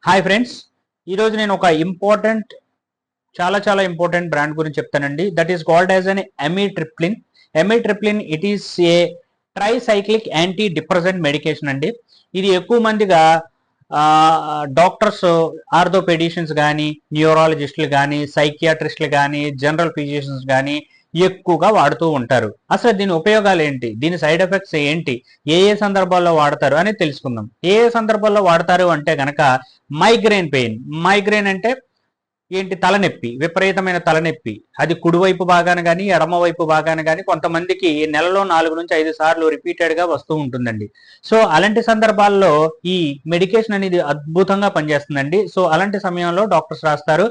Hi friends, ఈరోజు నేను ఒక చాలా ఇంపార్టెంట్ బ్రాండ్ గురించి చెప్తానండి. That is called as an amitriptyline. Amitriptyline it is a tricyclic antidepressant medication అండి. ఇది ఎక్కువ మందిగా డాక్టర్స్, ఆర్థోపెడిషియన్స్ కానీ, న్యూరాలజిస్టులు కానీ, సైకియాట్రిస్టులు కానీ, జనరల్ ఫిజిషియన్స్ కానీ ఎక్కువగా వాడుతూ ఉంటారు. అసలు దీని ఉపయోగాలు ఏంటి, దీని సైడ్ ఎఫెక్ట్స్ ఏంటి, ఏ సందర్భాల్లో వాడతారు అనేది తెలుసుకుందాం. ఏ సందర్భాల్లో వాడతారు అంటే గనక మైగ్రేన్ అంటే ఏంటి, తలనొప్పి, విపరీతమైన తలనొప్పి. అది కుడివైపు భాగాన కానీ ఎడమవైపు భాగాన కానీ కొంతమందికి నెలలో 4 నుంచి 5 సార్లు రిపీటెడ్ గా వస్తూ ఉంటుందండి. సో అలాంటి సందర్భాల్లో ఈ మెడికేషన్ అనేది అద్భుతంగా పనిచేస్తుందండి. సో అలాంటి సమయంలో డాక్టర్స్ రాస్తారు.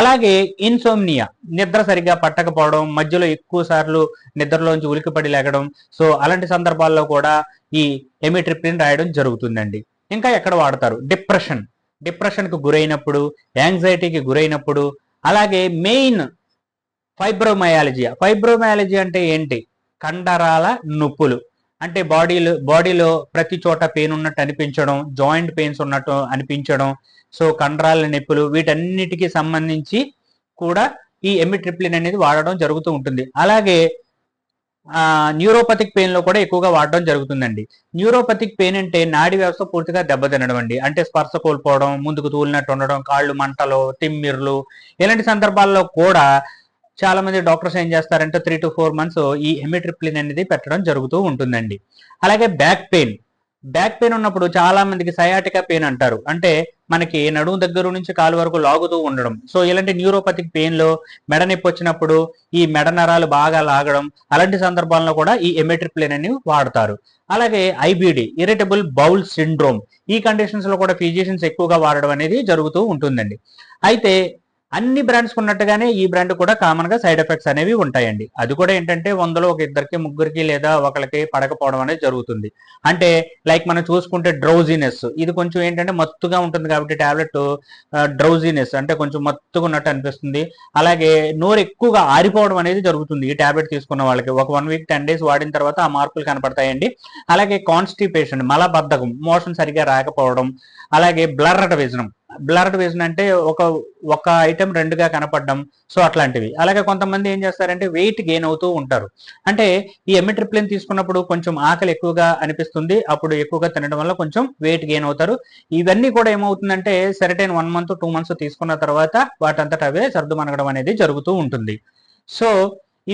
అలాగే ఇన్సోమ్నియా, నిద్ర సరిగ్గా పట్టకపోవడం, మధ్యలో ఎక్కువ సార్లు నిద్రలోంచి ఉలికిపడి లేగడం, సో అలాంటి సందర్భాల్లో కూడా ఈ ఎమిట్రిప్లిన్ రాయడం జరుగుతుందండి. ఇంకా ఎక్కడ వాడతారు, డిప్రెషన్కు గురైనప్పుడు, యాంగ్జైటీకి గురైనప్పుడు, అలాగే మెయిన్ ఫైబ్రోమయాలజీ అంటే ఏంటి, కండరాల నొప్పులు. అంటే బాడీలో ప్రతి చోట పెయిన్ ఉన్నట్టు అనిపించడం, జాయింట్ పెయిన్స్ ఉన్నట్టు అనిపించడం, సో కండరాల నొప్పులు, వీటన్నిటికీ సంబంధించి కూడా ఈ ఎమిట్రిప్లిన్ అనేది వాడడం జరుగుతూ ఉంటుంది. అలాగే న్యూరోపతిక్ పెయిన్ లో కూడా ఎక్కువగా వాడడం జరుగుతుందండి. న్యూరోపతిక్ పెయిన్ అంటే నాడీ వ్యవస్థ పూర్తిగా దెబ్బతినడం అండి. అంటే స్పర్శ కోల్పోవడం, ముందుకు తూలినట్టు ఉండడం, కాళ్ళు మంటలు, తిమ్మిర్లు, ఇలాంటి సందర్భాల్లో కూడా చాలా మంది డాక్టర్స్ ఏం చేస్తారంటే 3 to 4 months ఈ ఎమిట్రిప్లిన్ అనేది పెట్టడం జరుగుతూ ఉంటుందండి. అలాగే బ్యాక్ పెయిన్ ఉన్నప్పుడు చాలా మందికి సయాటికా పెయిన్ అంటారు. అంటే మనకి నడుము దగ్గర నుంచి కాలు వరకు లాగుతూ ఉండడం. సో ఇలాంటి న్యూరోపతిక్ పెయిన్ లో మెడ నొప్పి వచ్చినప్పుడు ఈ మెడ నరాలు బాగా లాగడం, అలాంటి సందర్భాల్లో కూడా ఈ ఎమిట్రిప్లిన్ అని వాడతారు. అలాగే ఐబిడి, ఇరిటబుల్ బౌల్ సిండ్రోమ్, ఈ కండిషన్స్ లో కూడా ఫిజిషియన్స్ ఎక్కువగా వాడడం అనేది జరుగుతూ ఉంటుందండి. అయితే అన్ని బ్రాండ్స్ ఉన్నట్టుగానే ఈ బ్రాండ్ కూడా కామన్ గా సైడ్ ఎఫెక్ట్స్ అనేవి ఉంటాయండి. అది కూడా ఏంటంటే 100లో ఒక ఇద్దరికి, ముగ్గురికి లేదా ఒకరికి పడకపోవడం అనేది జరుగుతుంది. అంటే లైక్ మనం చూసుకుంటే డ్రౌజీనెస్, ఇది కొంచెం ఏంటంటే మత్తుగా ఉంటుంది కాబట్టి టాబ్లెట్ డ్రౌజీనెస్ అంటే కొంచెం మత్తుగా ఉన్నట్టు అనిపిస్తుంది. అలాగే నోరు ఎక్కువగా ఆరిపోవడం అనేది జరుగుతుంది ఈ టాబ్లెట్ తీసుకున్న వాళ్ళకి. ఒక 1 week 10 days వాడిన తర్వాత ఆ మార్పులు కనపడతాయండి. అలాగే కాన్స్టిపేషన్, మలబద్ధకం, మోషన్ సరిగా రాకపోవడం, అలాగే బ్లర్డ్ విజన్ అంటే ఒక ఐటెం 2గా కనపడడం, సో అట్లాంటివి. అలాగే కొంతమంది ఏం చేస్తారంటే వెయిట్ గెయిన్ అవుతూ ఉంటారు. అంటే ఈ ఎమిట్రిప్లిన్ తీసుకున్నప్పుడు కొంచెం ఆకలి ఎక్కువగా అనిపిస్తుంది, అప్పుడు ఎక్కువగా తినడం వల్ల కొంచెం వెయిట్ గెయిన్ అవుతారు. ఇవన్నీ కూడా ఏమవుతుందంటే సెరటైన్ 1 month 2 months తీసుకున్న తర్వాత వాటంతట అవే సర్దుమనగడం అనేది జరుగుతూ ఉంటుంది. సో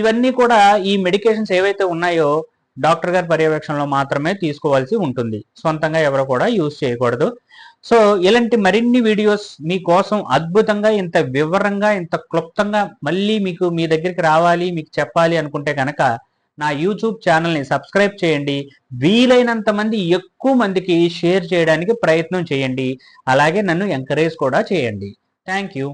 ఇవన్నీ కూడా ఈ మెడికేషన్స్ ఏవైతే ఉన్నాయో డాక్టర్ గారి పర్యవేక్షణలో మాత్రమే తీసుకోవాల్సి ఉంటుంది. సొంతంగా ఎవరు కూడా యూజ్ చేయకూడదు. సో ఇలాంటి మరిన్ని వీడియోస్ మీకోసం అద్భుతంగా, ఇంత వివరంగా, ఇంత క్లుప్తంగా మళ్ళీ మీకు మీ దగ్గరికి రావాలి, మీకు చెప్పాలి అనుకుంటే కనుక నా యూట్యూబ్ ఛానల్ని సబ్స్క్రైబ్ చేయండి. వీలైనంత మంది, ఎక్కువ మందికి షేర్ చేయడానికి ప్రయత్నం చేయండి. అలాగే నన్ను ఎంకరేజ్ కూడా చేయండి. Thank you.